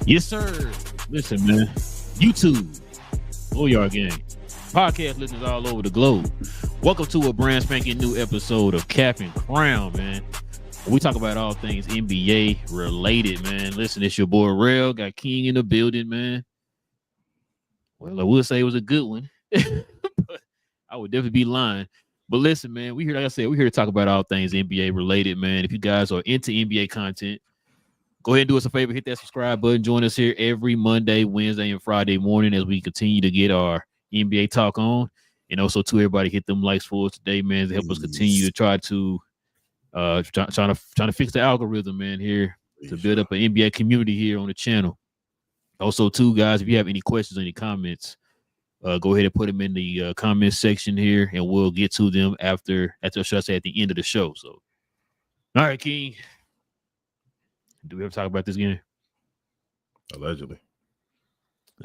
Yes, sir. Listen, man. YouTube, Booyah Gang, podcast listeners all over the globe. Welcome to a brand spanking new episode of Cap and Crown, man. We talk about all things NBA related, man. Listen, it's your boy Relle, got King in the building, man. Well, I will say it was a good one, but I would definitely be lying. But listen, man, we here, like I said, we're here to talk about all things NBA related, man. If you guys are into NBA content, go ahead and do us a favor, hit that subscribe button. Join us here every Monday, Wednesday, and Friday morning as we continue to get our NBA talk on. And also, to everybody, hit them likes for us today, man, to help us continue to try to trying to fix the algorithm, man, here to build up an NBA community here on the channel. Also, too, guys, if you have any questions or any comments, go ahead and put them in the comment section here, and we'll get to them after should I say at the end of the show. So, all right, King. Do we ever talk about this game? Allegedly.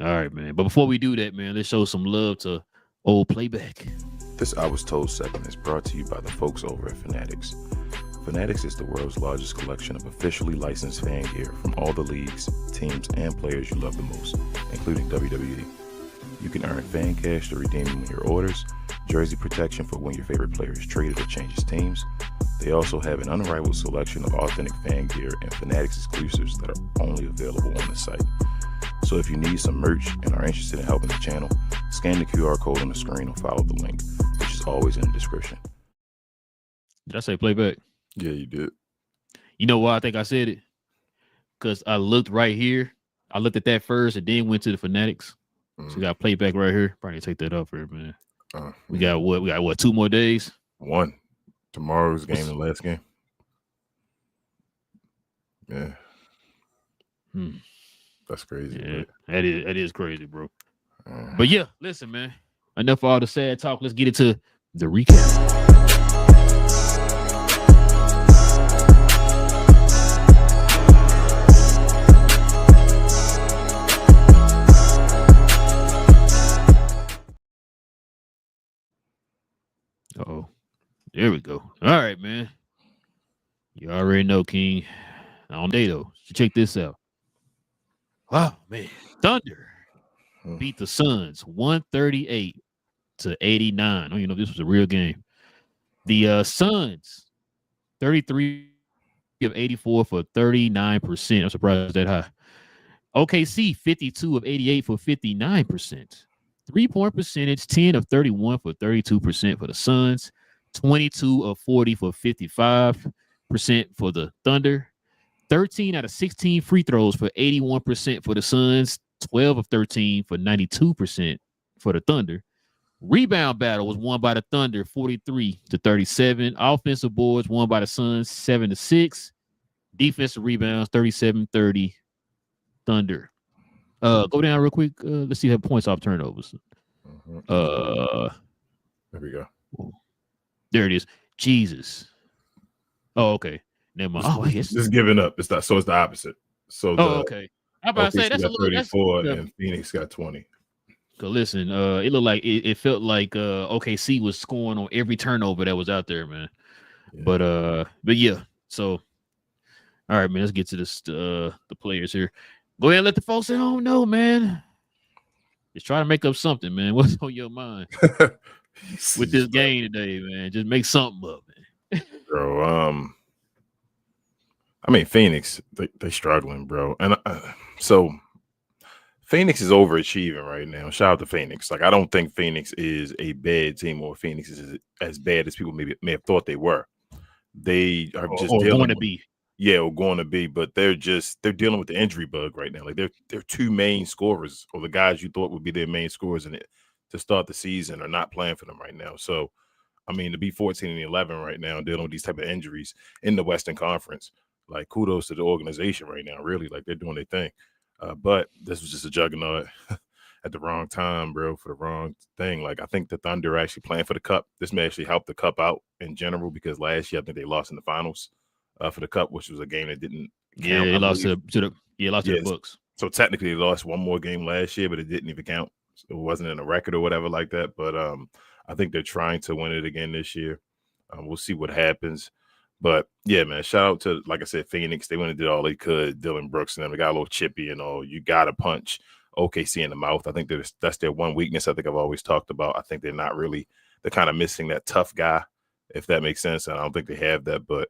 All right, man. But before we do that, man, let's show some love to old Playback. This I Was Told segment is brought to you by the folks over at Fanatics. Fanatics is the world's largest collection of officially licensed fan gear from all the leagues, teams, and players you love the most, including WWE. You can earn fan cash to redeem them in your orders, jersey protection for when your favorite player is traded or changes teams. They also have an unrivaled selection of authentic fan gear and Fanatics exclusives that are only available on the site. So if you need some merch and are interested in helping the channel, scan the QR code on the screen or follow the link, which is always in the description. Did I say Playback? Yeah, you did. You know why I think I said it? Because I looked right here. I looked at that first and then went to the Fanatics. So we got Playback right here. Probably take that up here, man. We got what? 2 more days? One. Tomorrow's game, the last game. Yeah. That's crazy. Yeah, that is crazy, bro. But yeah, listen, man. Enough of all the sad talk. Let's get into the recap. Uh-oh. There we go. All right, man. You already know, King. On day, though. So check this out. Wow, man. Thunder beat the Suns 138-89. I don't even know if this was a real game. The Suns, 33 of 84 for 39%. I'm surprised that high. OKC, 52 of 88 for 59%. 3-point percentage, 10 of 31 for 32% for the Suns. 22 of 40 for 55% for the Thunder. 13 out of 16 free throws for 81% for the Suns. 12 of 13 for 92% for the Thunder. Rebound battle was won by the Thunder 43-37. Offensive boards won by the Suns 7-6. Defensive rebounds 37-30 Thunder. Go down real quick. Let's see how points off turnovers. There we go. There it is. Jesus. Oh, okay. Never mind. Oh, just giving up. It's not. So it's the opposite. So okay. I'm about to say that's a little 34 and Phoenix got 20. So listen, it looked like it felt like OKC was scoring on every turnover that was out there, man. Yeah. But yeah. So all right, man. Let's get to this. The players here. Go ahead and let the folks at home know, man. Just try to make up something, man. What's on your mind with this game today, man? Just make something up, man. Bro, I mean, Phoenix, they struggling, bro. And so Phoenix is overachieving right now. Shout out to Phoenix. Like, I don't think Phoenix is a bad team or Phoenix is as bad as people may have thought they were. They are just going to be. Yeah, or going to be, but they're dealing with the injury bug right now. Like their 2 main scorers, or the guys you thought would be their main scorers in it to start the season, are not playing for them right now. So, I mean, to be 14-11 right now, dealing with these type of injuries in the Western Conference, like, kudos to the organization right now. Really, like, they're doing their thing. But this was just a juggernaut at the wrong time, bro, for the wrong thing. Like, I think the Thunder are actually playing for the cup. This may actually help the cup out in general, because last year I think they lost in the finals. For the cup, which was a game that didn't count. Yeah, they lost to the Bucks. So technically they lost one more game last year, but it didn't even count. So it wasn't in a record or whatever like that. But I think they're trying to win it again this year. We'll see what happens. But yeah, man, shout out to, like I said, Phoenix. They went and did all they could. Dylan Brooks and them. They got a little chippy and all. You got to punch OKC in the mouth. I think that's their one weakness. I think I've always talked about. I think they're not really. They're kind of missing that tough guy, if that makes sense. And I don't think they have that. But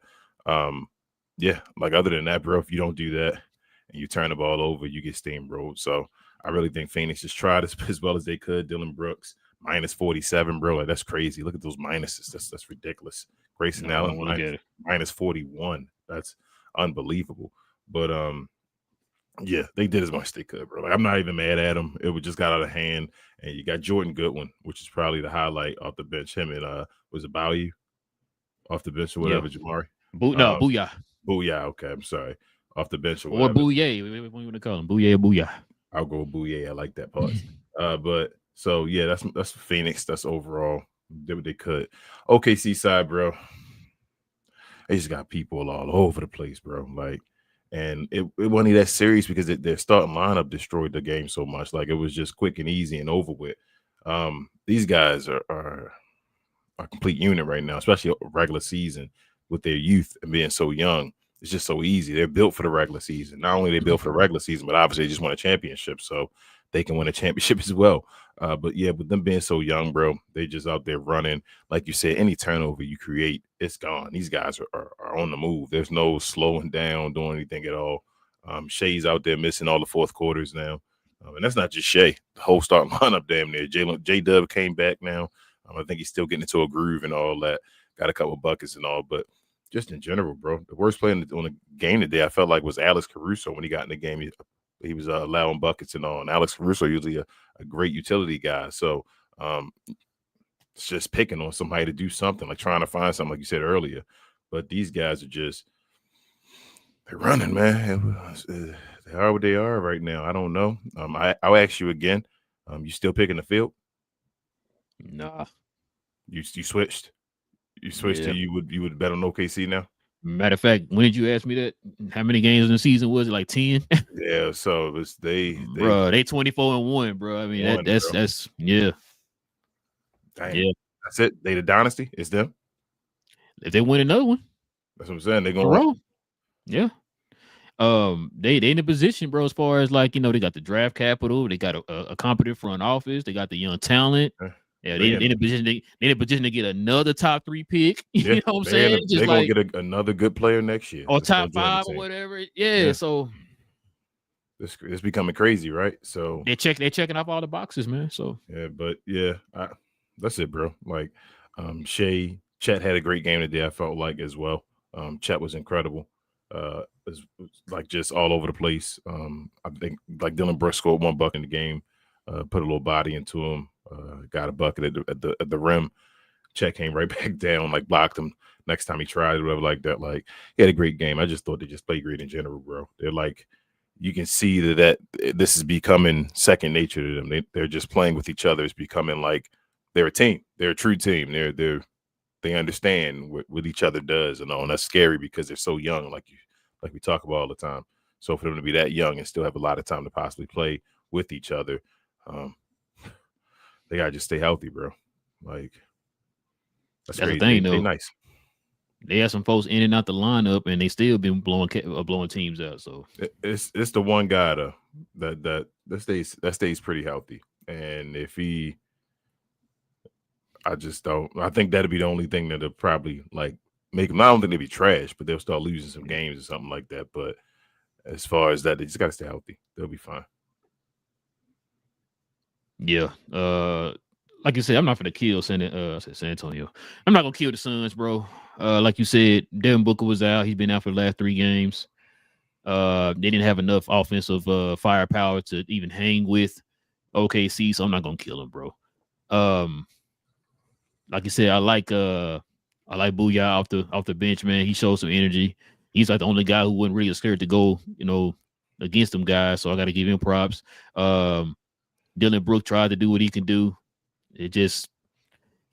yeah, like other than that, bro, if you don't do that and you turn the ball over, you get steamrolled. So I really think Phoenix just tried as well as they could. Dylan Brooks minus 47, bro. Like, that's crazy. Look at those minuses. That's ridiculous. Grayson Allen minus 41. That's unbelievable. But yeah, they did as much as they could, bro. Like, I'm not even mad at them. It just got out of hand. And you got Jordan Goodwin, which is probably the highlight off the bench. Him and was it Bayou off the bench or whatever, yeah. Jamari? Booyah. Booyah. Okay, I'm sorry. Off the bench or whatever. Or Booyah. What do you want to call him? Booyah or Booyah? I'll go Booyah. I like that part. But so yeah, that's Phoenix. That's overall. Did what they could. OKC side, bro. They just got people all over the place, bro. Like, and it wasn't that serious because their starting lineup destroyed the game so much. Like, it was just quick and easy and over with. These guys are a complete unit right now, especially regular season with their youth and being so young. It's just so easy. They're built for the regular season. Not only are they built for the regular season, but obviously they just won a championship, so they can win a championship as well. But yeah, with them being so young, bro, they just out there running. Like you said, any turnover you create, it's gone. These guys are on the move. There's no slowing down, doing anything at all. Shea's out there missing all the fourth quarters now. And that's not just Shea. The whole starting lineup damn near. J-Dub came back now. I think he's still getting into a groove and all that. Got a couple buckets and all, but just in general, bro, the worst player on the game today, I felt like, was Alex Caruso. When he got in the game, he was allowing buckets and all. And Alex Caruso usually a great utility guy. So it's just picking on somebody to do something, like trying to find something, like you said earlier. But these guys are just, they're running, man. They are what they are right now. I don't know. I'll ask you again. You still picking the field? Nah. You switched? You switched to you would bet on OKC now? Matter of fact, when did you ask me that? How many games in the season was it? Like 10? Yeah, so it was they 24-1, bro. I mean, that's yeah. Damn. Yeah. That's it. They the dynasty. It's them. If they win another one, that's what I'm saying. They're gonna roll. Yeah. They in a position, bro, as far as, like, they got the draft capital, they got a competent front office, they got the young talent. Yeah, they in a position. They in a position to get another top 3 pick. You know what I'm saying? They're gonna get another good player next year, or top 5 or whatever. Yeah. So it's becoming crazy, right? So they're checking off all the boxes, man. So yeah, but yeah, that's it, bro. Like, Chet had a great game today. I felt like as well. Chet was incredible. It's like just all over the place. I think like Dylan Brooks scored 1 bucket in the game. Put a little body into him. Got a bucket at the rim. Chet came right back down, like blocked him next time he tried or whatever like that. Like, he had a great game. I just thought they just played great in general, bro. They're like, you can see that this is becoming second nature to them. They're just playing with each other. It's becoming like they're a team. They're a true team. They understand what each other does and all. And that's scary because they're so young, like we talk about all the time. So for them to be that young and still have a lot of time to possibly play with each other, they gotta just stay healthy, bro. Like, that's crazy. The thing, though. They nice. They have some folks in and out the lineup, and they still been blowing teams out. So it's the one guy though that stays pretty healthy. And if I think that'd be the only thing that'll probably like make them. I don't think they'll be trash, but they'll start losing some games or something like that. But as far as that, they just gotta stay healthy. They'll be fine. Yeah. Like you said, I'm not going to kill San Antonio. I'm not going to kill the Suns, bro. Like you said, Devin Booker was out. He's been out for the last 3 games. They didn't have enough offensive firepower to even hang with OKC, so I'm not going to kill him, bro. Like you said, I like Booyah off the bench, man. He showed some energy. He's like the only guy who wasn't really scared to go, against them guys, so I got to give him props. Dylan Brooks tried to do what he can do. He's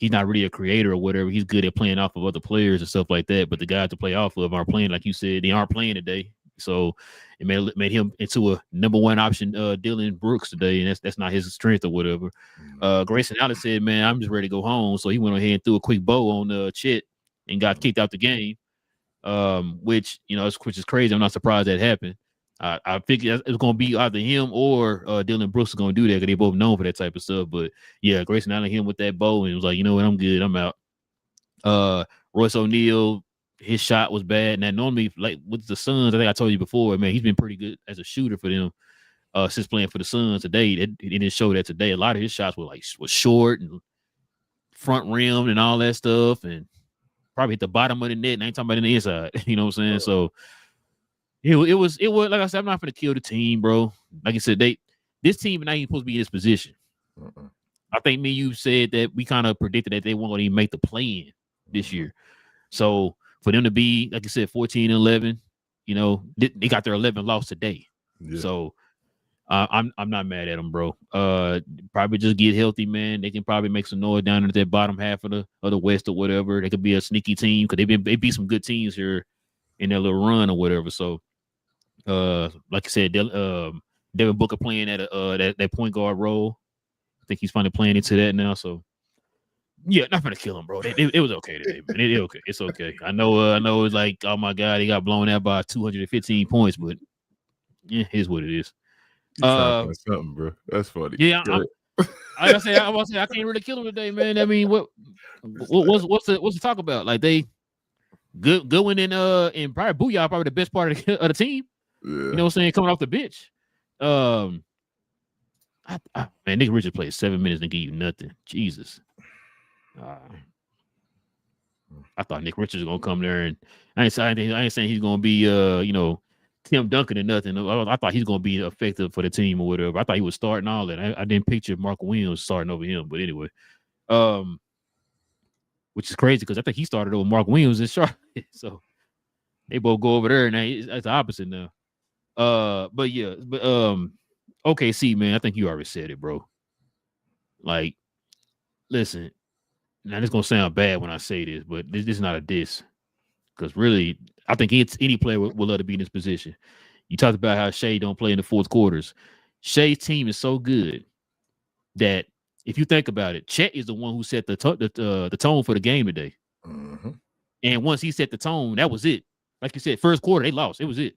not really a creator or whatever. He's good at playing off of other players and stuff like that. But the guys to play off of aren't playing, like you said. They aren't playing today. So it made him into a number 1 option, Dylan Brooks today, and that's not his strength or whatever. Grayson Allen said, man, I'm just ready to go home. So he went ahead and threw a quick bow on Chet and got kicked out the game. which which is crazy. I'm not surprised that happened. I figured it was going to be either him or Dylan Brooks is going to do that because they both known for that type of stuff. But yeah, Grayson Allen him with that bow and was like, you know what, I'm good, I'm out. Royce O'Neal, his shot was bad. And that normally, like with the Suns, I think I told you before, man, he's been pretty good as a shooter for them since playing for the Suns today. It didn't show that today. A lot of his shots was short and front rimmed and all that stuff, and probably hit the bottom of the net. And I ain't talking about in the inside. You know what I'm saying? So it was like I said, I'm not gonna kill the team, bro. Like I said, this team not even supposed to be in this position. I think me and you said that we kind of predicted that they weren't gonna even make the play-in this year. So for them to be, like I said, 14-11, they got their 11th loss today. Yeah. So I'm not mad at them, bro. Probably just get healthy, man. They can probably make some noise down in that bottom half of the West or whatever. They could be a sneaky team because they beat some good teams here in their little run or whatever. So, like I said, Devin Booker playing at that point guard role. I think he's finally playing into that now. So, yeah, not gonna kill him, bro. It was okay today, man. Okay. It's okay. I know it's like, oh my God, he got blown out by 215 points, but yeah, here's what it is. Something, bro. That's funny. Yeah, I say I can't really kill him today, man. I mean, what's the talk about? Like they good win in probably Booyah, probably the best part of the team. Yeah. You know what I'm saying? Coming off the bench. Man, Nick Richards played 7 minutes and give you nothing. Jesus. I thought Nick Richards was gonna come there, and I ain't saying he's gonna be Tim Duncan or nothing. I thought he's gonna be effective for the team or whatever. I thought he was starting all that. I didn't picture Mark Williams starting over him, but anyway, which is crazy because I think he started over Mark Williams in Charlotte. So they both go over there, and it's the opposite now. OKC, man, I think you already said it, bro. Like, listen, now this is gonna sound bad when I say this, but this is not a diss. Because really, I think any player would love to be in this position. You talked about how Shea don't play in the fourth quarters. Shea's team is so good that if you think about it, Chet is the one who set the tone for the game today. Mm-hmm. And once he set the tone, that was it. Like you said, first quarter they lost. It was it.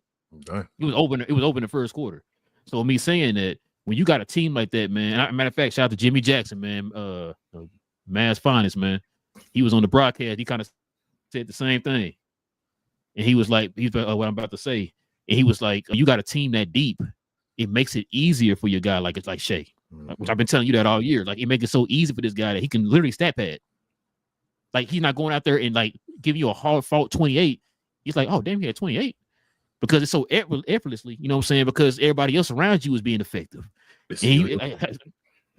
Okay. It was open the first quarter. So me saying that when you got a team like that, man. Matter of fact, shout out to Jimmy Jackson, man. Mavs finest, man. He was on the broadcast. He kind of said the same thing. And he was like, what I'm about to say. And he was like, you got a team that deep, it makes it easier for your guy like it's like Shea. Mm-hmm. Which I've been telling you that all year. Like, it makes it so easy for this guy that he can literally stat pad. Like, he's not going out there and like give you a hard fault 28. He's like, oh, damn, he had 28. Because it's so effortlessly, you know what I'm saying? Because everybody else around you is being effective.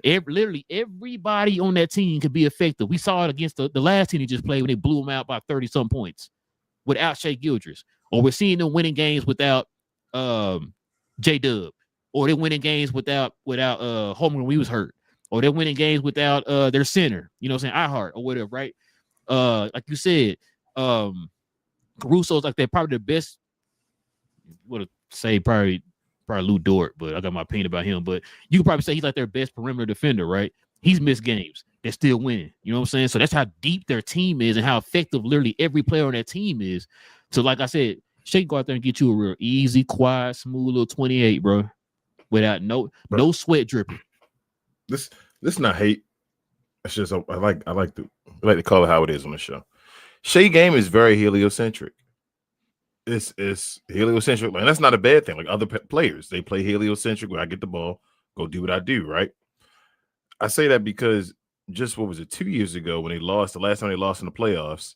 Literally everybody on that team could be effective. We saw it against the last team he just played when they blew him out by 30-some points without Shea Gilgeous. Or we're seeing them winning games without J-Dub. Or they're winning games without Holmgren when he was hurt. Or they're winning games without their center, you know what I'm saying, iHeart or whatever, right? Like you said, Caruso's like they're probably the best. Would say probably Lou Dort, but I got my opinion about him. But you could probably say he's like their best perimeter defender, right? He's missed games. They're still winning. You know what I'm saying? So that's how deep their team is and how effective literally every player on that team is. So like I said, Shea can go out there and get you a real easy, quiet, smooth little 28, bro. Without no sweat dripping. This not hate. It's just I like to call it how it is on the show. Shea game is very heliocentric. It's heliocentric, and that's not a bad thing. Like other players, they play heliocentric. When I get the ball, go do what I do, right? I say that because just 2 years ago when they lost, the last time they lost in the playoffs,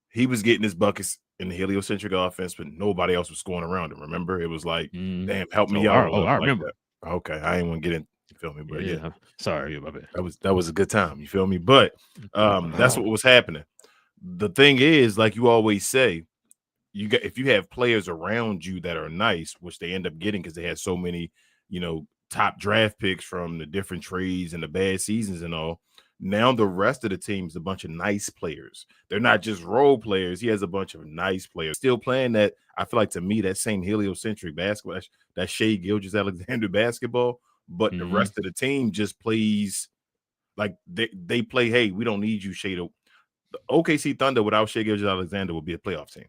he was getting his buckets in the heliocentric offense, but nobody else was scoring around him. Remember, it was like, damn, help me out. I remember. That. Okay, I ain't want to get in. You feel me? But yeah. Sorry about that. That was a good time. You feel me? But that's what was happening. The thing is, like you always say, if you have players around you that are nice, which they end up getting because they had so many, top draft picks from the different trades and the bad seasons and all. Now the rest of the team is a bunch of nice players. They're not just role players. He has a bunch of nice players still playing that. I feel like to me that same heliocentric basketball, that Shea Gilgeous-Alexander basketball, but the rest of the team just plays like they play. Hey, we don't need you, Shea. The OKC Thunder without Shea Gilgeous-Alexander would be a playoff team.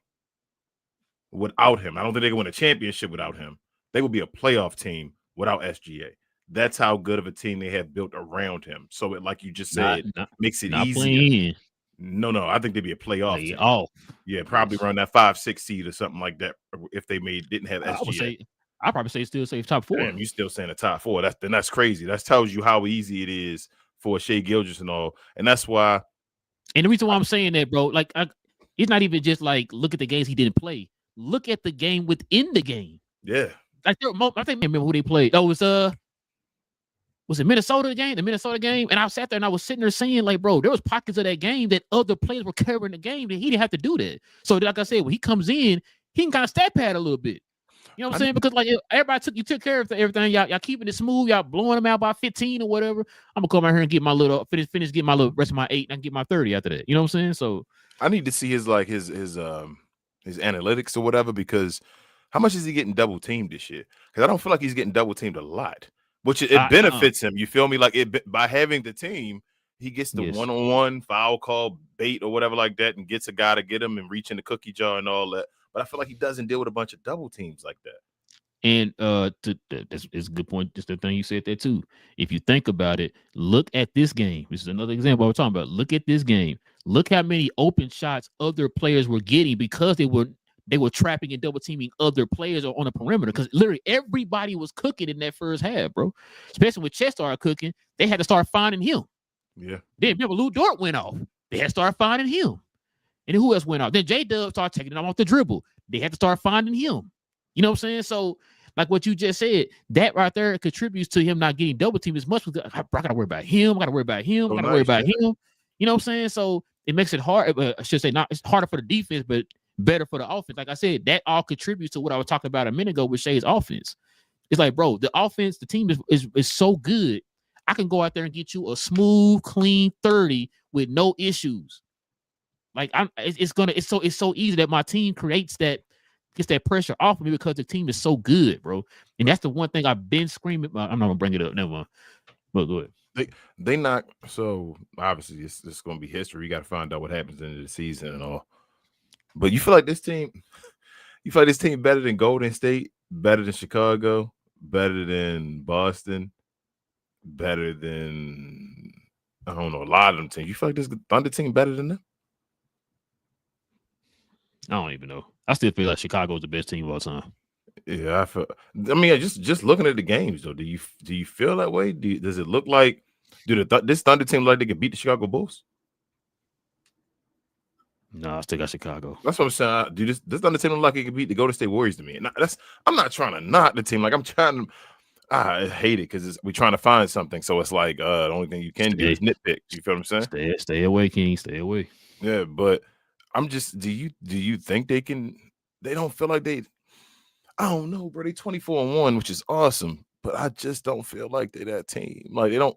without him. I don't think they can win a championship without him. They would be a playoff team without SGA. That's how good of a team they have built around him. So it, like you just said, makes it not easier. Playing. No, I think they'd be a playoff team. Off. Yeah, probably run that 5-6 seed or something like that if they didn't have SGA. I'd probably say still safe top 4. Damn, you still saying the top 4. That's crazy. That tells you how easy it is for Shai Gilgeous and all. And that's why. And the reason why I'm saying that, bro, like it's not even just like look at the games he didn't play. Look at the game within the game. Yeah. Like I think I remember who they played. Oh, was it Minnesota game? The Minnesota game? And I sat there and I was sitting there saying, like, bro, there was pockets of that game that other players were covering the game that he didn't have to do that. So like I said, when he comes in, he can kind of stat pad a little bit. You know what I'm saying? Because like everybody took care of everything. Y'all keeping it smooth. Y'all blowing them out by 15 or whatever. I'm gonna come out here and get my little finish, get my little rest of my 8, and I can get my 30 after that. You know what I'm saying? So I need to see his analytics or whatever, because how much is he getting double teamed this year? Because I don't feel like he's getting double teamed a lot, which it benefits him. You feel me? Like by having the team, he gets the one-on-one foul call bait or whatever like that, and gets a guy to get him and reach in the cookie jar and all that. But I feel like he doesn't deal with a bunch of double teams like that. And that's a good point. Just the thing you said there too. If you think about it, look at this game. This is another example we're talking about. Look at this game. Look how many open shots other players were getting because they were trapping and double teaming other players on the perimeter. Because literally everybody was cooking in that first half, bro. Especially with Chet started cooking, they had to start finding him. Yeah. Then remember Lou Dort went off. They had to start finding him. And then who else went off? Then J-Dub started taking them off the dribble. They had to start finding him. You know what I'm saying? So, like what you just said, that right there contributes to him not getting double teamed as much. I got to worry about him. I got to worry about him. I got to worry about him. You know what I'm saying? So it makes it hard. I should say it's harder for the defense, but better for the offense. Like I said, that all contributes to what I was talking about a minute ago with Shai's offense. It's like, bro, the offense, the team is so good. I can go out there and get you a smooth, clean 30 with no issues. Like it's so easy that my team gets that pressure off of me because the team is so good, bro. And that's the one thing I've been screaming. I'm not gonna bring it up, never mind. But go ahead. They not so obviously it's gonna be history. You got to find out what happens in the season and all. But you feel like this team better than Golden State, better than Chicago, better than Boston, better than I don't know a lot of them teams. You feel like this Thunder team better than them? I don't even know. I still feel like Chicago is the best team of all time. Yeah, I mean, just looking at the games though, do you feel that way? Does it look like this Thunder team like they can beat the Chicago Bulls? No, I still got Chicago. That's what I'm saying. Dude, this Thunder team look like it can beat the Golden State Warriors to me. And I'm not trying to knock the team. Like I'm trying to. I hate it because we're trying to find something. So it's like the only thing you can do is nitpick. You feel what I'm saying? Stay away, King. Stay away. Yeah, but I'm just. Do you think they can? They don't feel like they. I don't know, bro. They 24-1, which is awesome, but I just don't feel like they're that team. Like they don't.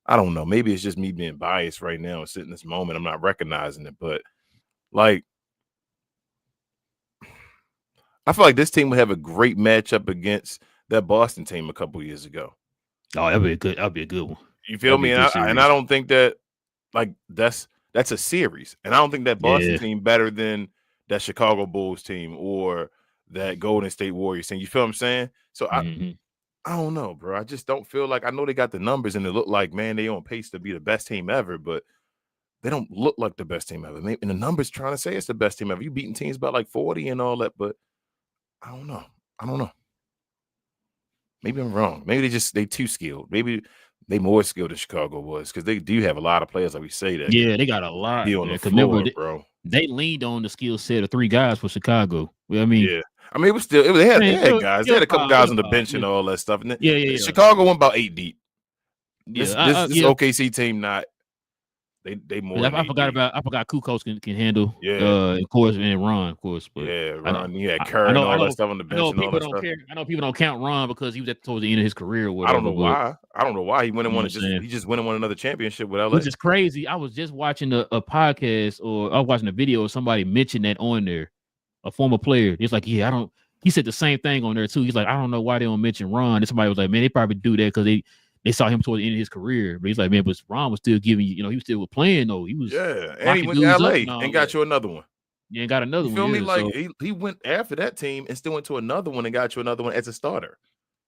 I don't know. Maybe it's just me being biased right now and sitting in this moment. I'm not recognizing it, but like I feel like this team would have a great matchup against that Boston team a couple years ago. Oh, that'd be a good one. You feel me? And I don't think that like that's a series, and I don't think that Boston team better than that Chicago Bulls team or that Golden State Warriors team. You feel what I'm saying? So I don't know, bro. I just don't feel like I know they got the numbers and it look like, man, they on pace to be the best team ever, but they don't look like the best team ever. Maybe, and the numbers trying to say it's the best team ever. You beating teams by like 40 and all that, but I don't know. Maybe I'm wrong. Maybe they too skilled. Maybe they more skilled than Chicago was because they do have a lot of players, like we say that. Yeah, they got a lot. Be on the floor, bro. They leaned on the skill set of 3 guys for Chicago. I mean, yeah. I mean, they had guys. They had a couple guys on the bench and all that stuff. And then, Chicago went about 8 deep. This OKC team not. They more. I forgot Kukoc can handle. Yeah. Of course, and Ron, of course. But Ron. You had Kerr and all that stuff on the bench. I know people don't count Ron because he was towards the end of his career. Or whatever, I don't know why he went and won. He just went and won another championship with LA. Which is crazy. I was just watching a podcast or I was watching a video of somebody mentioned that on there. A former player. He's like, he said the same thing on there too. He's like, I don't know why they don't mention Ron. And somebody was like, man, they probably do that because they saw him toward the end of his career. But he's like, man, but Ron was still giving you, he was still playing though. He was and he went to LA and got you another one. You ain't got another You feel one. me? Yeah, Like so, he went after that team and still went to another one and got you another one as a starter.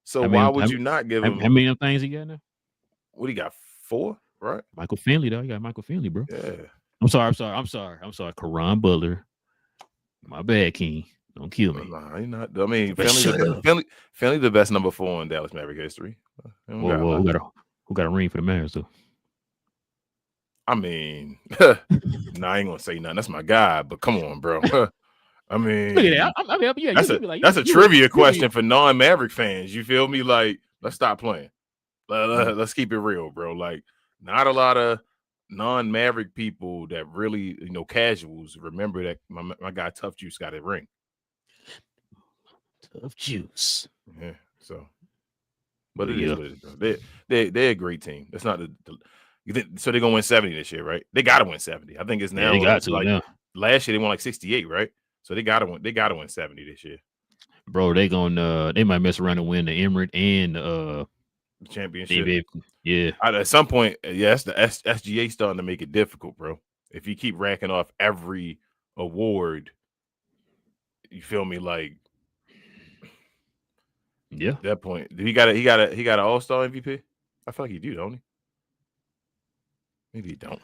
So I why mean, would you not give him? how many of them things he got now? What he got? 4, right? Michael Finley, though. You got Michael Finley, bro. Yeah. I'm sorry. Karan Butler. My bad, King. Don't kill me. Nah, he not. I mean, Shut Finley the best number 4 in Dallas Maverick history. Whoa. Who got a ring for the Mavericks, though? I mean, I ain't gonna say nothing. That's my guy, but come on, bro. I mean, look at that. That's a trivia question for non-Maverick fans. You feel me? Like, let's stop playing. Let's keep it real, bro. Like, not a lot of non-Maverick people that really, casuals remember that my guy Tough Juice got a ring. Tough Juice. Yeah. So, but it is what it is, bro. They're a great team. That's not so they're gonna win 70 this year, right? They gotta win 70. I think it's now. They got to now. Last year they won like 68, right? So they gotta win 70 this year. Bro, they might mess around and win the Emirate and the championship. Yeah. At some point, yes, the SGA starting to make it difficult, bro. If you keep racking off every award, you feel me? Like, yeah. At that point, he got an All-Star MVP. I feel like he do, don't he? Maybe he don't.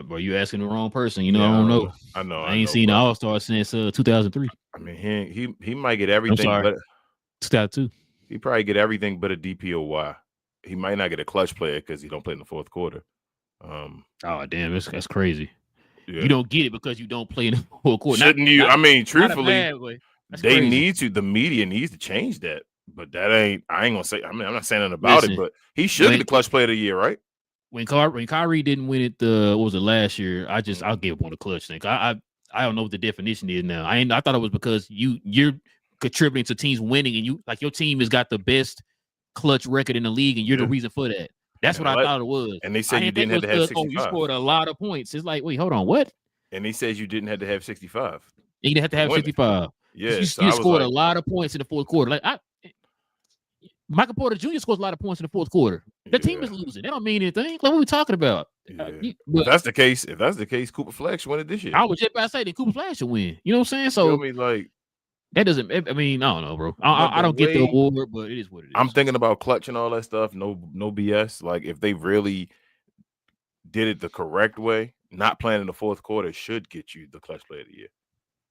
Bro, you asking the wrong person. I don't know. I know. I ain't seen the All-Star since 2003. I mean, he might get everything. I'm sorry. But 2002. He probably get everything but a DPOY. He might not get a clutch player because he don't play in the fourth quarter. Oh damn, that's crazy. Yeah. You don't get it because you don't play in the fourth quarter. Shouldn't you? I mean, truthfully, they crazy. need to. The media needs to change that. But that ain't. I ain't gonna say. I mean, I'm not saying nothing about it. But he should get the clutch player of the year, right? When Kyrie didn't win it, what was it last year? I'll give up on the clutch thing. I don't know what the definition is now. I thought it was because you're contributing to teams winning, and your team has got the best clutch record in the league, and you're the reason for that. That's what I thought it was. And they said you didn't have to have 65. You scored a lot of points. It's like, wait, hold on, what? And they said you didn't have to have 65. You didn't have to have 65. Yeah, you scored a lot of points in the fourth quarter. Like Michael Porter Jr. scores a lot of points in the fourth quarter. The team is losing. They don't mean anything. Like, what are we talking about? Yeah. If that's the case, Cooper Flag should win it this year. I was just about to say that Cooper Flag should win. You know what I'm saying? So that doesn't. I mean, I don't know, bro. I don't get the award, but it is what it is. I'm thinking about clutch and all that stuff. No BS. Like, if they really did it the correct way, not playing in the fourth quarter should get you the clutch player of the year.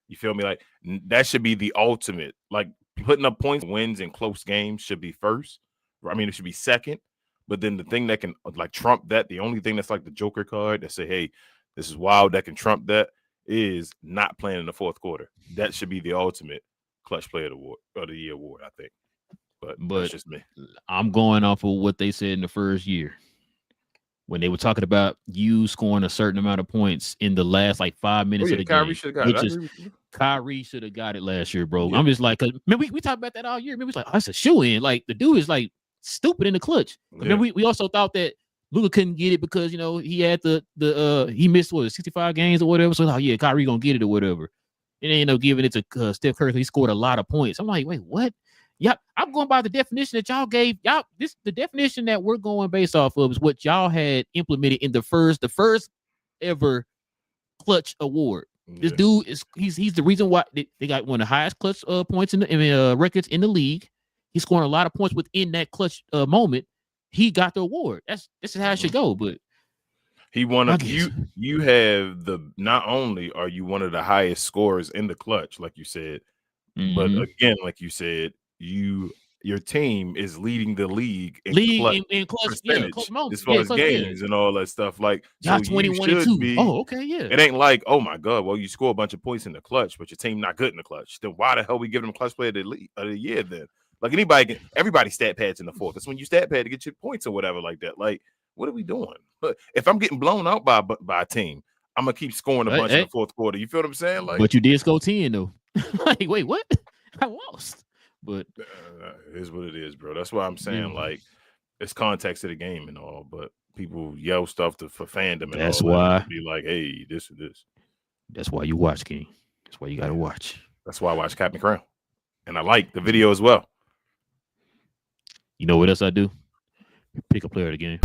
You feel me? Like, that should be the ultimate. Like, putting up points, wins in close games should be first. I mean, it should be second. But then the thing that can like trump that, the only thing that's like the Joker card that say, hey, this is wild, that can trump that, is not playing in the fourth quarter. That should be the ultimate clutch player of the year award, I think. But that's just me. I'm going off of what they said in the first year when they were talking about you scoring a certain amount of points in the last like 5 minutes of the Kyrie game. Should have got it. Kyrie should have got it last year, bro. Yeah. I'm just like, man, we talked about that all year. Man, we was like, oh, it's a shoe-in. Like, the dude is like stupid in the clutch. Yeah. Man, we also thought that Luka couldn't get it because he had he missed 65 games or whatever. So Kyrie gonna get it or whatever. And they ended up giving it to Steph Curry. He scored a lot of points. I'm like, wait, what? Yeah, I'm going by the definition that y'all gave. The definition that we're going based off of is what y'all had implemented in the first ever clutch award. Yeah. This dude he's the reason why they got one of the highest clutch points in the records in the league. He's scoring a lot of points within that clutch moment. He got the award. This is how it should go. But he won. You have not only are you one of the highest scorers in the clutch, like you said, but again, like you said, your team is leading the league in clutch as far as games and all that stuff. Like, so 21-2. Oh, okay, yeah. It ain't like, oh my god, well, you score a bunch of points in the clutch, but your team not good in the clutch. Then why the hell we give them clutch player of the year then? Like, everybody stat pads in the fourth. That's when you stat pad to get your points or whatever like that. Like, what are we doing? But if I'm getting blown out by a team, I'm gonna keep scoring a bunch in the fourth quarter. You feel what I'm saying? Like, but you did score 10 though. Like, wait, what? I lost. But it is what it is, bro. That's why I'm saying, like, it's context of the game and all, but people yell stuff for fandom and that's all why that. Be like, hey, this or this. That's why you watch, King. That's why you gotta watch. That's why I watch Captain Crown. And I like the video as well. You know what else I do? Pick a player of the game.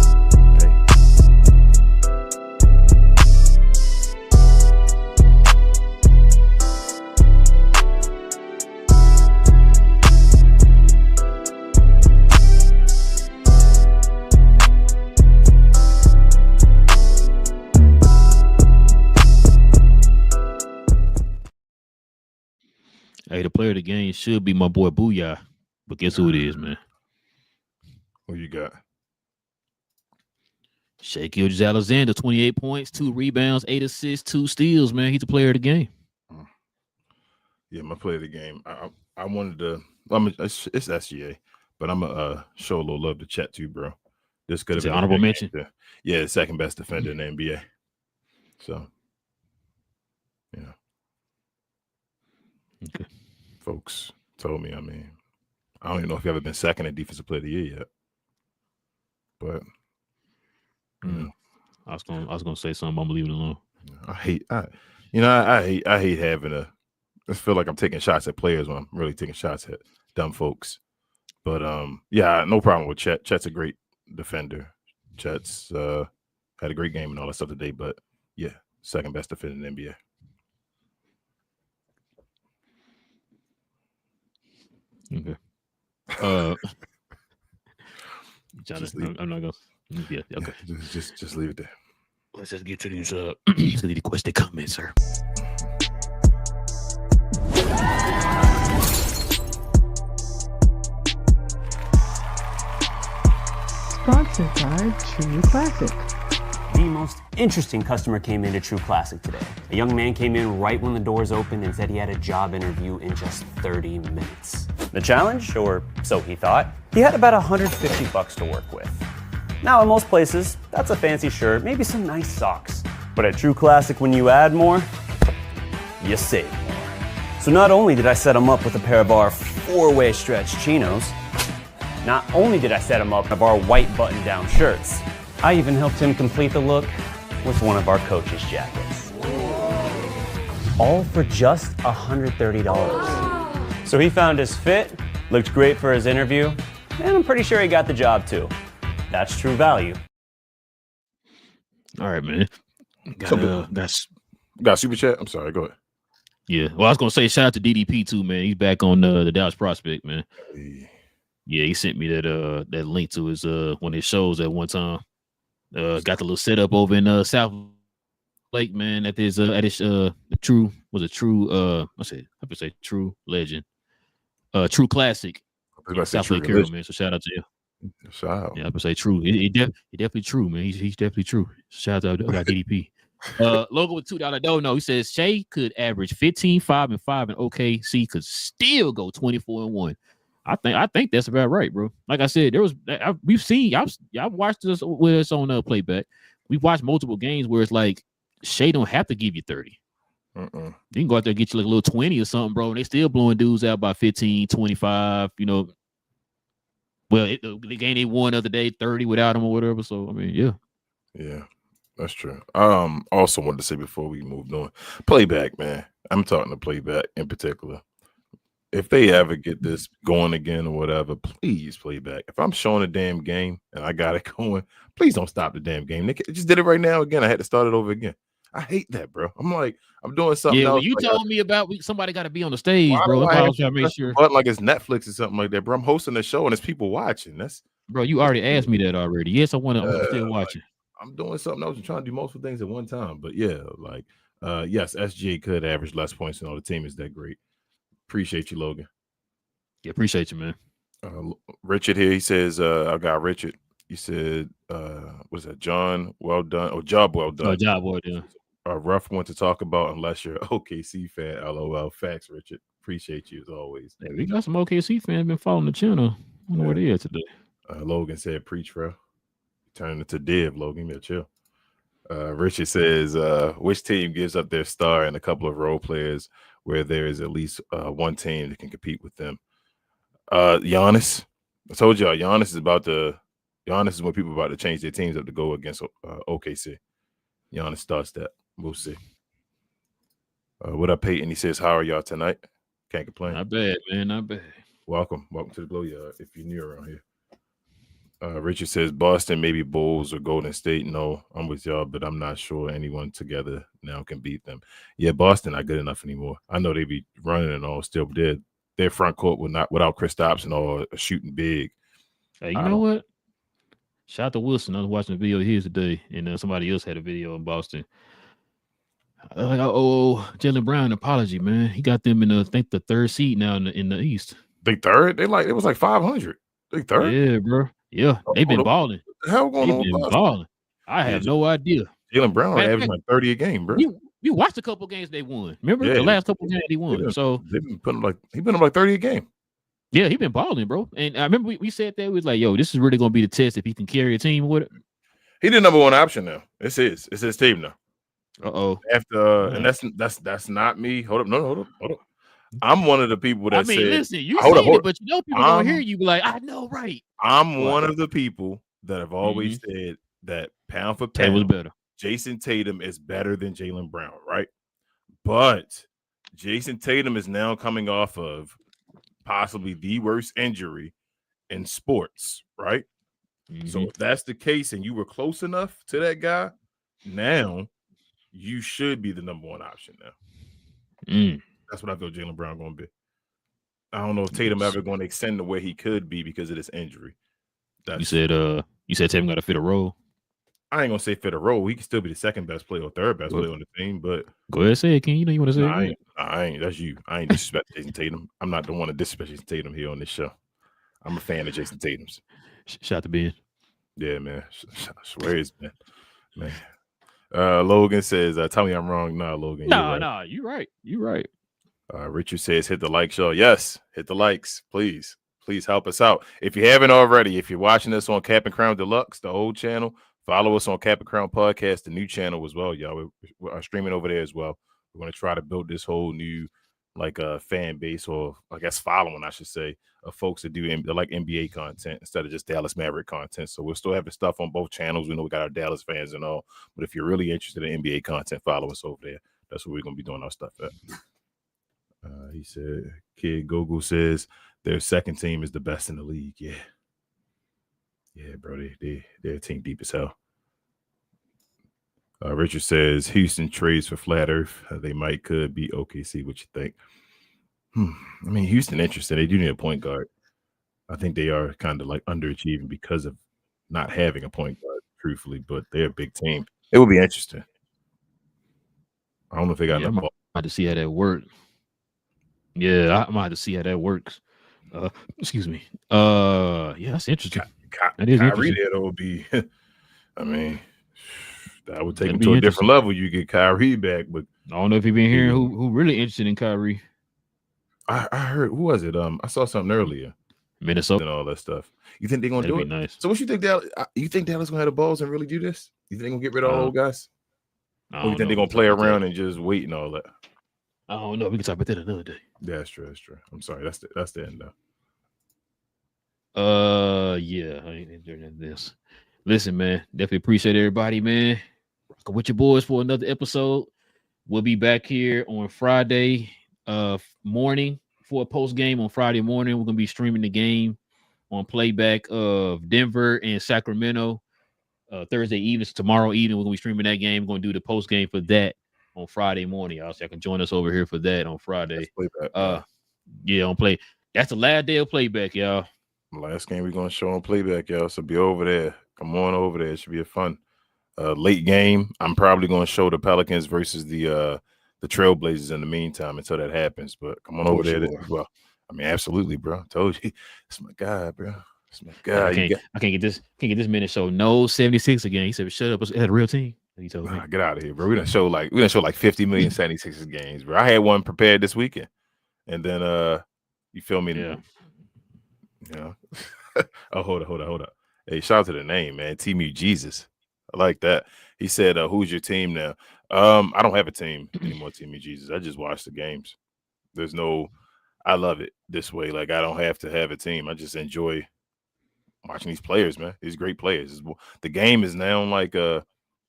player of the game should be my boy Booyah. But guess who it is, man? Who you got? Shea Gilgeous-Alexander, 28 points, 2 rebounds, 8 assists, 2 steals, man. He's the player of the game. Yeah, my player of the game. I wanted to. It's SGA, but I'm gonna show a little love to Chet too, bro. This could have been honorable mention. Yeah, the second best defender in the NBA. So, yeah. Okay. Folks told me. I mean, I don't even know if you've ever been second in defensive player of the year yet, but I was gonna say something. I'm leaving it alone. I hate having a. I feel like I'm taking shots at players when I'm really taking shots at dumb folks. But yeah, no problem with Chet. Chet's a great defender. Chet's had a great game and all that stuff today. But yeah, second best defender in the NBA. Okay. I'm not gonna. Yeah. Okay. Just leave it there. Let's just get to these to the question comments, sir. Sponsored by True Classic. The most interesting customer came into True Classic today. A young man came in right when the doors opened and said he had a job interview in just 30 minutes. The challenge, or so he thought, he had about $150 to work with. Now, in most places, that's a fancy shirt, maybe some nice socks. But at True Classic, when you add more, you save more. So not only did I set him up with a pair of our 4-way stretch chinos, not only did I set him up with our white button-down shirts, I even helped him complete the look with one of our coach's jackets. All for just $130. So he found his fit, looked great for his interview, and I'm pretty sure he got the job too. That's true value. All right, man. Got super chat? I'm sorry, go ahead. Yeah. Well, I was gonna say shout out to DDP too, man. He's back on the Dallas Prospect, man. Hey. Yeah, he sent me that link to his one of his shows at one time. Got the little setup over in South Lake, man. At his True Legend, True Classic, South Lake Carroll, man. So shout out to you. Shout out. Yeah, I would say true. He definitely true, man. He's definitely true. Shout out to DDP. Logo with $2 don't know. He says Shea could average 15, 5, and 5, and OKC could still go 24-1. I think that's about right, bro. Like I said, y'all watched this with us on Playback. We've watched multiple games where it's like Shea don't have to give you 30. You can go out there and get you like a little 20 or something, bro. And they still blowing dudes out by 15, 25, you know. Well, the game they won the other day, 30 without him or whatever. So, I mean, yeah. Yeah, that's true. Also wanted to say before we moved on, Playback, man. I'm talking to Playback in particular. If they ever get this going again or whatever, please Playback. If I'm showing a damn game and I got it going, please don't stop the damn game. They just did it right now again. I had to start it over again. I hate that, bro. I'm like, I'm doing something else. Yeah, you told me about somebody got to be on the stage, bro. I was trying to make sure. Like it's Netflix or something like that, bro. I'm hosting a show and there's people watching. Bro, you already asked me that already. Yes, I'm still watching. I'm doing something else. I'm trying to do multiple things at one time. But yeah, like, yes, SGA could average less points and all the team is that great. Appreciate you, Logan. Yeah, appreciate you, man. Richard here, he says, I got Richard. He said, what's that? John, well done. Oh, job well done. Job well done. A rough one to talk about unless you're an OKC fan. LOL. Facts, Richard. Appreciate you as always. Yeah, we got some OKC fans been following the channel. I don't know where they are today. Logan said, preach, bro. Turning it to Div, Logan. Yeah, chill. Richard says, which team gives up their star and a couple of role players where there is at least one team that can compete with them? Giannis. I told y'all, Giannis is when people are about to change their teams up to go against OKC. Giannis starts that. We'll see. What up, Peyton? He says, how are y'all tonight? Can't complain. Not bad, man. Not bad. Welcome to the Glow Yard if you're new around here. Richard says, Boston, maybe Bulls or Golden State. No, I'm with y'all, but I'm not sure anyone together now can beat them. Yeah, Boston not good enough anymore. I know they be running and all still, but their front court without Kristaps and all shooting big. Hey, you know what? Shout out to Wilson. I was watching a video of his today, and somebody else had a video in Boston. I owe Jaylen Brown an apology, man. He got them in I think the third seed now in the East. They third? It was like 500. They third? Yeah, bro. Yeah, they've been balling. What the hell going They've on with been Boston? balling. I have no idea. Jaylen Brown Matter of averaging fact, like 30 a game, bro. we watched a couple games they won. Remember Yeah, the last couple games they won. So they've been putting he put up like 30 a game. yeah, he been balling, bro. And I remember we said that we was like, yo, this is really gonna be the test if he can carry a team with it. He the number one option now. It's his team now. After and that's not me. Hold up, hold up. I'm one of the people that said. Listen, you said it, but you know people gonna hear you be like, I know, right? I'm one of the people that have always said that pound for pound was better. Jason Tatum is better than Jaylen Brown, right? But Jason Tatum is now coming off of possibly the worst injury in sports, right? So if that's the case and you were close enough to that guy, now you should be the number one option now. That's what I feel Jaylen Brown going to be. I don't know if Tatum ever going to extend to where he could be because of this injury. You said Tatum got to fit a role. I ain't gonna say fit a role. He can still be the second best player or third best player on the team, but go ahead, say it, King. You know you want to say it. I ain't. That's you. I ain't disrespect Jason Tatum. I'm not the one to disrespect Jason Tatum here on this show. I'm a fan of Jason Tatum's. Shout out to Ben. Yeah, man. I swear it's man. Logan says, tell me I'm wrong. Nah, Logan. Nah, you're right. You're right. Richard says, hit the like show. Yes, hit the likes, please. Please help us out. If you haven't already, if you're watching us on Cap and Crown Deluxe, the old channel, follow us on Cap and Crown Podcast, the new channel as well, y'all. We're streaming over there as well. We're going to try to build this whole new fan base, or I guess following, I should say, of folks that do like NBA content instead of just Dallas Maverick content. So we're still having stuff on both channels. We know we got our Dallas fans and all, but if you're really interested in NBA content, follow us over there. That's where we're going to be doing our stuff at. He said, Kid Gogo says their second team is the best in the league. Yeah. Yeah, bro. They're a team deep as hell. Richard says Houston trades for Flat Earth. They could be OKC. What you think? I mean, Houston interested. They do need a point guard. I think they are kind of like underachieving because of not having a point guard, truthfully, but they're a big team. It will be interesting. I don't know if they got enough ball. I'm about to see how that works. Yeah, I'm about to see how that works. Excuse me. Yeah, that's interesting. That is Kyrie there, though, would be, I mean, that would take him to a different level. You get Kyrie back, but I don't know if you've been hearing who really interested in Kyrie. I heard, who was it? I saw something earlier. Minnesota and all that stuff. You think they're gonna do it? Nice. So what you think Dallas? You think Dallas gonna have the balls and really do this? You think they're gonna get rid of all those guys? Or you think they're gonna play around and just wait and all that? I don't know. We can talk about that another day. Yeah, that's true. That's true. I'm sorry. That's the end though. Yeah, I ain't enjoying this. Listen, man, definitely appreciate everybody, man. Rocking with your boys for another episode. We'll be back here on Friday morning for a post game on Friday morning. We're gonna be streaming the game on Playback of Denver and Sacramento. Thursday evening, tomorrow evening, we're gonna be streaming that game. We're gonna do the post game for that on Friday morning. Y'all, so I can join us over here for that on Friday. Yeah, on Play. That's the last day of Playback, y'all. Last game we're gonna show on Playback, y'all. So be over there. Come on over there. It should be a fun late game. I'm probably gonna show the Pelicans versus the Trailblazers in the meantime until that happens. But come on over there as well. I mean, absolutely, bro. I told you, that's my guy, bro. That's my guy. I can't get this minute show. No 76 again. He said, "Shut up, it's a real team." He told me, "Get out of here, bro. We done show like 50 million 76ers games, bro. I had one prepared this weekend, and then you feel me? Yeah. You know. Oh, hold up. Hey, shout out to the name, man. Team You Jesus. I like that. He said, "Who's your team now?" I don't have a team anymore. Team You Jesus. I just watch the games. There's no. I love it this way. Like I don't have to have a team. I just enjoy watching these players, man. These great players. The game is now like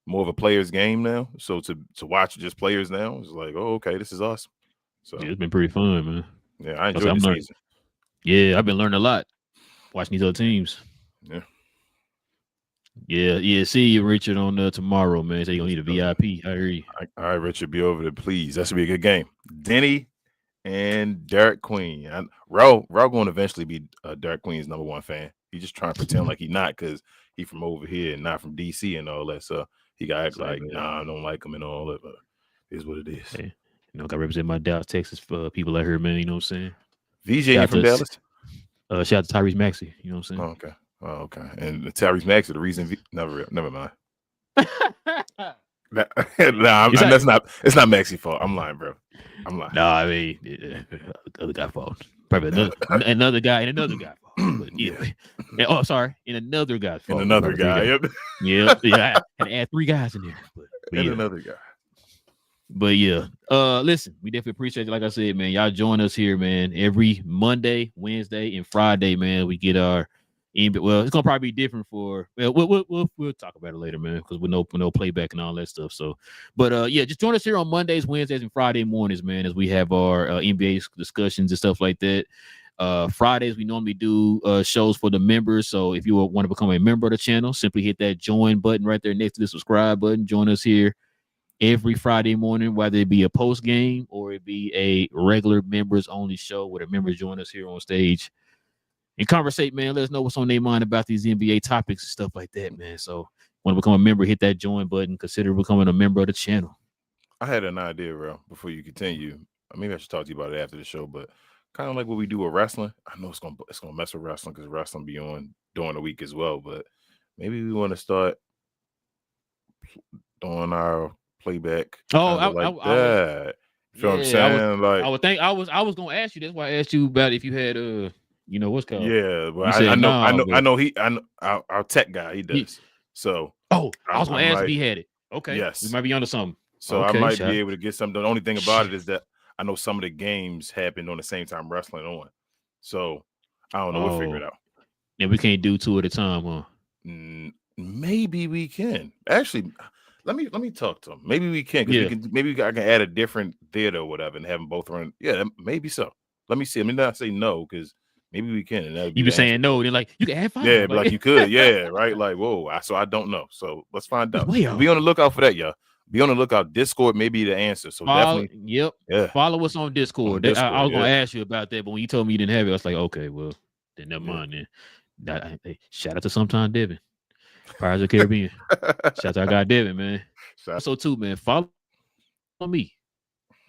more of a player's game now. So to watch just players now is like, oh, okay, this is awesome. So yeah, it's been pretty fun, man. Yeah, I enjoyed the season. Yeah, I've been learning a lot watching these other teams. Yeah. See you, Richard, on tomorrow, man. So you're gonna need a VIP. I hear you. All right, Richard, be over there, please. That should be a good game. Denny and Derek Queen. Ro going to eventually be Derek Queen's #1 fan. He just trying to pretend like he not because he from over here and not from DC and all that. So he got to act like, nah, I don't like him and all that. But Is what it is. Hey, got represent my Dallas, Texas people out here, man. You know what I'm saying? VJ ain't from Dallas. Shout out to Tyrese Maxey. You know what I'm saying? Oh, okay. Oh, okay. And Tyrese Maxey, the reason never mind. It's not Maxey's fault. I'm lying, bro. I'm lying. No, I mean, other guy fault. Probably another guy and another guy fault. But yeah. Oh, sorry, and another guy's fault. And another guy. Yep. Yeah. I had to add 3 guys in there. But and another guy. But yeah, listen, we definitely appreciate it. Like I said, man, y'all join us here, man. Every Monday, Wednesday, and Friday, man, we get our. Well, it's gonna probably be different for. Well, we'll talk about it later, man, because we know playback and all that stuff. So, but yeah, just join us here on Mondays, Wednesdays, and Friday mornings, man, as we have our NBA discussions and stuff like that. Fridays we normally do shows for the members. So if you want to become a member of the channel, simply hit that join button right there next to the subscribe button. Join us here every Friday morning, whether it be a post game or it be a regular members only show where the members join us here on stage and conversate, man. Let us know what's on their mind about these NBA topics and stuff like that, man. So want to become a member, hit that join button. Consider becoming a member of the channel. I had an idea, bro, before you continue. Maybe I should talk to you about it after the show, but kind of like what we do with wrestling. I know it's gonna mess with wrestling because wrestling be on during the week as well, but maybe we want to start doing our playback. Oh, that. You know what I'm saying? I was gonna ask you. That's why I asked you about if you had what's called. Yeah, well, I know our tech guy, he does. So I was gonna ask if he had it. Okay. Yes. We might be onto something. So I might be able to get something. The only thing about it is that I know some of the games happened on the same time wrestling on. So I don't know. We'll figure it out. And we can't do 2 at a time, huh? Maybe we can. Actually, let me talk to him. Maybe we can. Maybe I can add a different theater or whatever and have them both run. Yeah, maybe so. Let me see. I mean, not say no because maybe we can. And you be saying no. They're like, you can have 5. Yeah, like you could. Yeah, right. Like, whoa. So I don't know. So let's find out. Be on the lookout for that, y'all. Be on the lookout. Discord may be the answer. So definitely. Yep. Yeah. Follow us on Discord. I was gonna ask you about that, but when you told me you didn't have it, I was like, okay, well, then never mind. Then shout out to Sometime Devin, Pirates of the Caribbean. Shout out to our guy Devin, man. So too, man. Follow me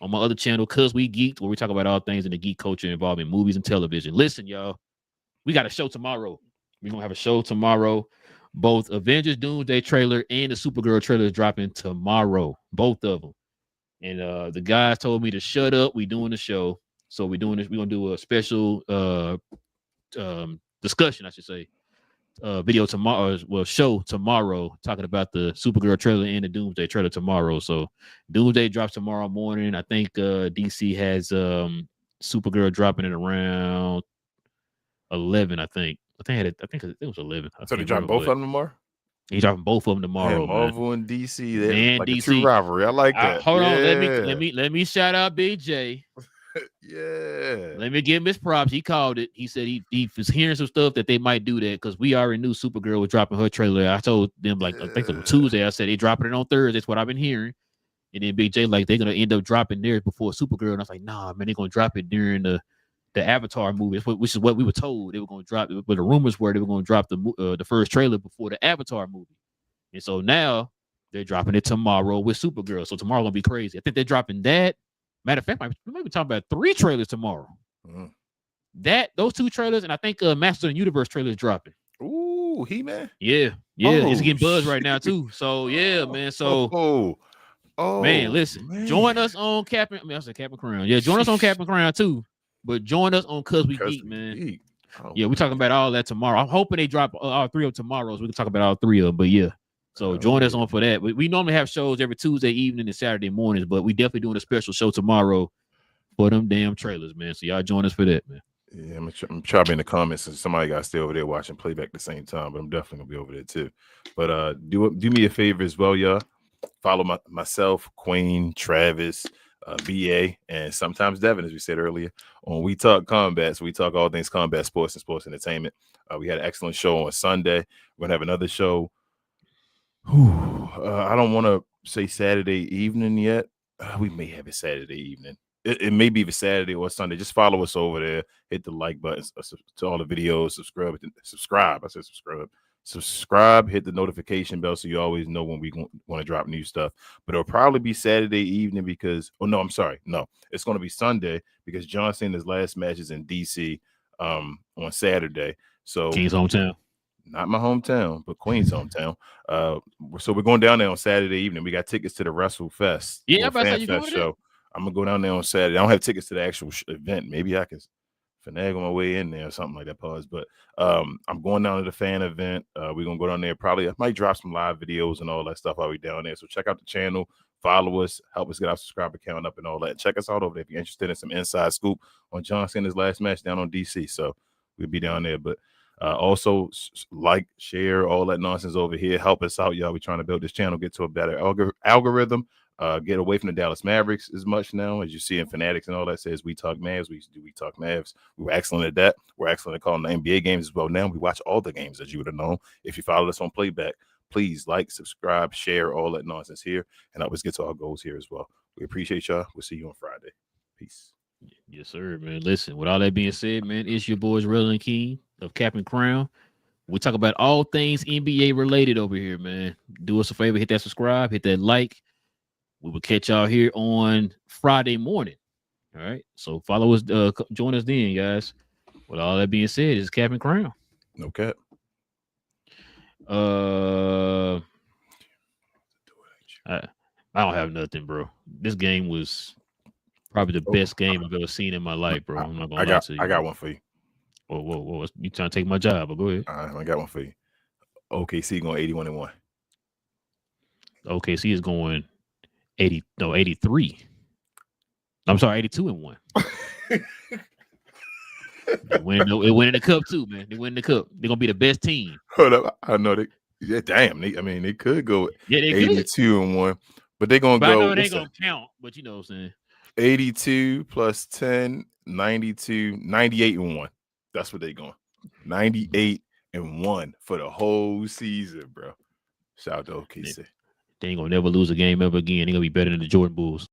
on my other channel, Cause We Geeked, where we talk about all things in the geek culture involving movies and television. Listen, y'all, we got a show tomorrow. We're gonna have a show tomorrow. Both Avengers Doomsday trailer and the Supergirl trailer is dropping tomorrow. Both of them. And the guys told me to shut up. We doing the show. So we're doing this. We're gonna do a special discussion, I should say. Video tomorrow. Well, show tomorrow talking about the Supergirl trailer and the Doomsday trailer tomorrow. So Doomsday drops tomorrow morning. I think DC has Supergirl dropping it around 11, I think. I think it was 11. So they dropping both of them tomorrow? He's dropping both of them tomorrow. Marvel and DC, they're like DC. A true rivalry. I like that. Hold on, let me shout out Big J. Yeah. Let me give him his props. He called it. He said he was hearing some stuff that they might do that because we already knew Supergirl was dropping her trailer. I told them I think it was Tuesday. I said they dropping it on Thursday. That's what I've been hearing. And then Big J they're gonna end up dropping theirs before Supergirl. And I was like, nah, man, they're gonna drop it during the Avatar movie, which is what we were told they were going to drop. But the rumors were they were going to drop the first trailer before the Avatar movie, and so now they're dropping it tomorrow with Supergirl. So tomorrow gonna be crazy. I think they're dropping that. Matter of fact, we might be talking about 3 trailers tomorrow. Those 2 trailers, and I think Master of the Universe trailer is dropping. Ooh, He-Man. Yeah, it's getting buzz right now too. So yeah, man. So man, listen, join us on Captain Crown. Yeah, join us on Captain Crown too. But join us on Cause We Geek, man. Yeah, we're talking about all that tomorrow. I'm hoping they drop all 3 of them tomorrow so we can talk about all 3 of them. But yeah, so join us on for that. We normally have shows every Tuesday evening and Saturday mornings, but we definitely doing a special show tomorrow for them damn trailers, man. So y'all join us for that, man. Yeah, I'm trying to be in the comments since somebody got to stay over there watching Playback at the same time, but I'm definitely gonna be over there too. But do me a favor as well, y'all. Follow myself, Queen, Travis, BA, and sometimes Devin, as we said earlier, on We Talk Combat. So we talk all things combat sports and sports entertainment. We had an excellent show on Sunday. We're gonna have another show. I don't want to say Saturday evening yet. We may have it Saturday evening. It may be either Saturday or Sunday. Just follow us over there. Hit the like button to all the videos. Subscribe. I said subscribe. subscribe, hit the notification bell so you always know when we want to drop new stuff. But it'll probably be Saturday evening because it's going to be Sunday because John Cena's last match is in DC on Saturday. So King's hometown. Not my hometown, but Queen's hometown. So we're going down there on Saturday evening. We got tickets to the Wrestle Fest. Yeah, Fan Fest show. I'm gonna go down there on Saturday. I don't have tickets to the actual event. Maybe I can finagle my way in there or something like that. But I'm going down to the fan event. We're gonna go down there. Probably I might drop some live videos and all that stuff while we down there. So check out the channel, follow us, help us get our subscriber count up and all that. Check us out over there if you're interested in some inside scoop on John Cena's last match down on DC. So we'll be down there. But also like, share, all that nonsense over here. Help us out, y'all. We're trying to build this channel, get to a better algorithm. Get away from the Dallas Mavericks as much now as you see in Fanatics and all that says we talk Mavs. We used to do we talk Mavs. We were excellent at that. We're excellent at calling the NBA games as well. Now we watch all the games as you would have known if you followed us on Playback. Please like, subscribe, share, all that nonsense here, and help us get to our goals here as well. We appreciate y'all. We'll see you on Friday. Peace. Yes, sir, man. Listen, with all that being said, man, it's your boys Relle and King of Cap and Crown. We talk about all things NBA related over here, man. Do us a favor, hit that subscribe, hit that like. We will catch y'all here on Friday morning. All right. So follow us, join us then, guys. With all that being said, it's Cap and Crown. No cap. I don't have nothing, bro. This game was probably the best game I've ever seen in my life, bro. I'm not gonna lie to you. I got one for you. Whoa. You trying to take my job, but go ahead. I got one for you. OKC going 81-1. OKC is going 83. I'm sorry, 82-1. They winning the cup too, man. They winning the cup. They're gonna be the best team. Hold up, I know they. Yeah, damn. They could go 82-1, but they're gonna go. I know it ain't gonna count, but you know what I'm saying. 82 plus 10, 92, 98-1. That's what they going. 98-1 for the whole season, bro. Shout out to OKC. They ain't gonna never lose a game ever again. They're gonna be better than the Jordan Bulls.